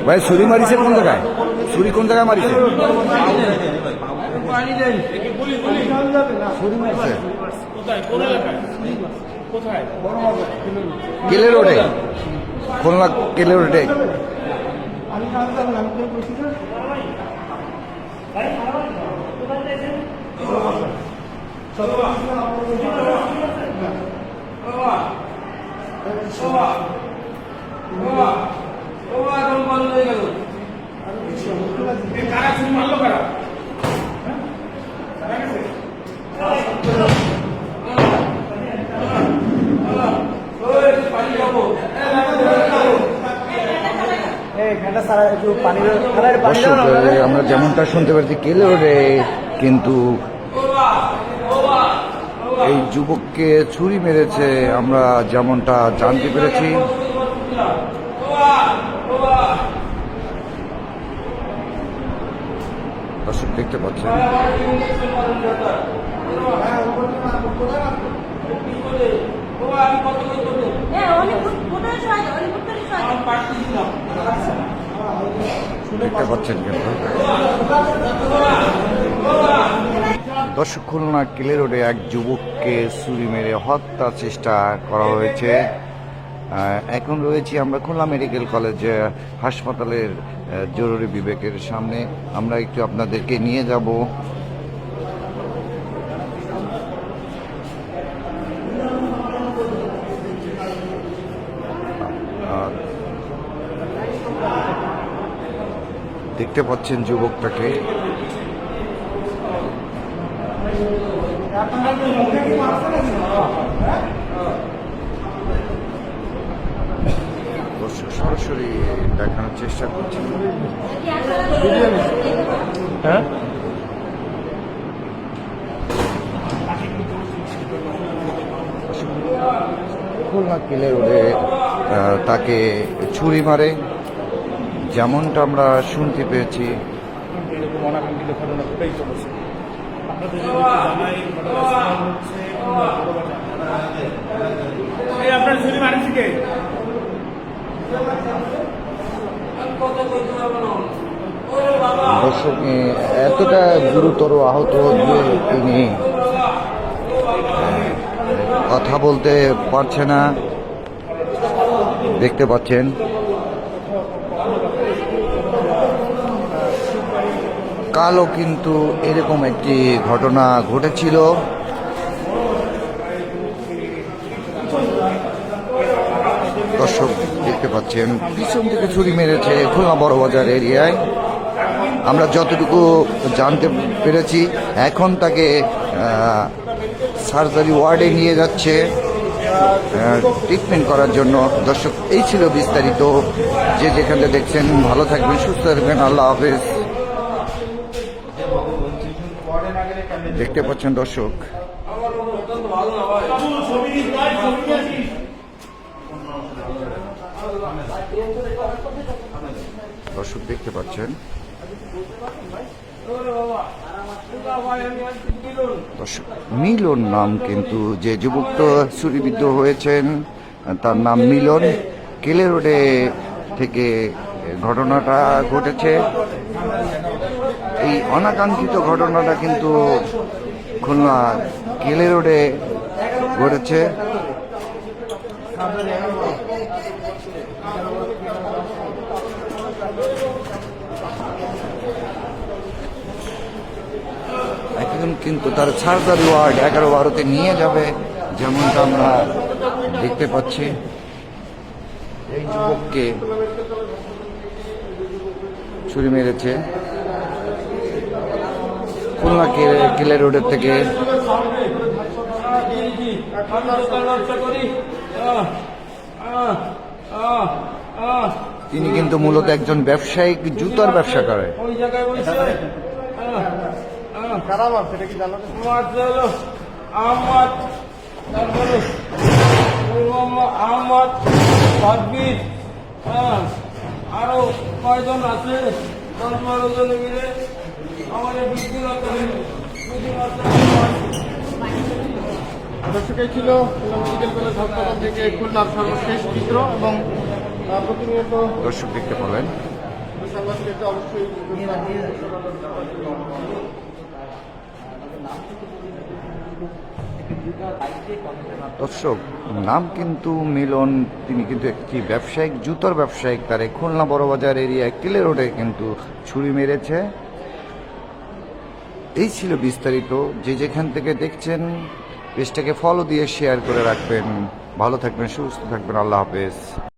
ভাই ছুরি মারিছে কোন জায়গায়? ছুরি কোন জায়গায় মারিছে? কেলে রোডে, খুলনা কেলে রোডে। আমরা যেমনটা শুনতে পাচ্ছি কেলে রোডে কিন্তু এই যুবককে ছুরি মেরেছে, আমরা যেমনটা জানতে পেরেছি। দর্শক দেখতে পাচ্ছেন দেখতে পাচ্ছেন কিন্তু দর্শক খুলনা কেলে রোডে এক যুবককে ছুরি মেরে হত্যা চেষ্টা করা হয়েছে। এখন রয়েছি আমরা খুলনা মেডিকেল কলেজ হাসপাতালের জরুরি বিভাগের সামনে। আমরা একটু আপনাদেরকে নিয়ে যাব। দেখতে পাচ্ছেন যুবকটাকে। দর্শক সরাসরি দেখানোর চেষ্টা করছি। হ্যাঁ, খুলনা কেলে রোডে তাকে ছুরি মারে, যেমনটা আমরা শুনতে পেয়েছি। দর্শক এতটা গুরুতর আহত যে তিনি কথা বলতে পারছে না, দেখতে পাচ্ছেন। কালও কিন্তু এরকম একটি ঘটনা ঘটেছিল। দর্শক দেখতে পাচ্ছেন পিছন থেকে ছুরি মেরেছে খুলনা বড়বাজার এরিয়ায়। আমরা যতটুকু জানতে পেরেছি এখন তাকে সার্জারি ওয়ার্ডে নিয়ে যাচ্ছে ট্রিটমেন্ট করার জন্য। দর্শক এই ছিল বিস্তারিত। যে যেখানে দেখছেন ভালো থাকবেন, সুস্থ থাকবেন, আল্লাহ হাফেজ। দেখতে পাচ্ছেন দর্শক দেখতে পাচ্ছেন দর্শক মিলন নাম কিন্তু যে যুবকটা ছুরিবিদ্ধ হয়েছেন তার নাম মিলন। কেলে রোডে থেকে ঘটনাটা ঘটেছে। এই অনাকাঙ্ক্ষিত ঘটনাটা কিন্তু খুলনা কেলে রোডে ঘটেছে। এখন কিন্তু তার সার্জারি ওয়ার্ড 11-12-তে নিয়ে যাবে, যেমনটা আমরা দেখতে পাচ্ছি। এই যুবককে ছুরি মেরেছে খুলনা কেলে রোডের থেকে। তিনি কিন্তু মূলত একজন ব্যবসায়িক, জুতার ব্যবসা করে। আরো কয়জন আছে 10-12 জনে মিলে আমাদের দর্শক এই ছিল খুলনা মেডিকেল কলেজ হাসপাতাল থেকে খুলনার সর্বশেষ চিত্র এবং প্রতিনিয়ত দর্শক দেখতে পাবেন। সংবাদ পেতে অবশ্যই দর্শক নাম কিন্তু মিলন, তিনি কিন্তু একটি ব্যবসায়িক, জুতোর ব্যবসায়িক, তার এই খুলনা বড়বাজার এরিয়ায় কিলে রোডে কিন্তু ছুরি মেরেছে। এই ছিল বিস্তারিত। যে যেখান থেকে দেখছেন পেজটাকে ফলো দিয়ে শেয়ার করে রাখবেন। ভালো থাকবেন, সুস্থ থাকবেন। আল্লাহ হাফেজ।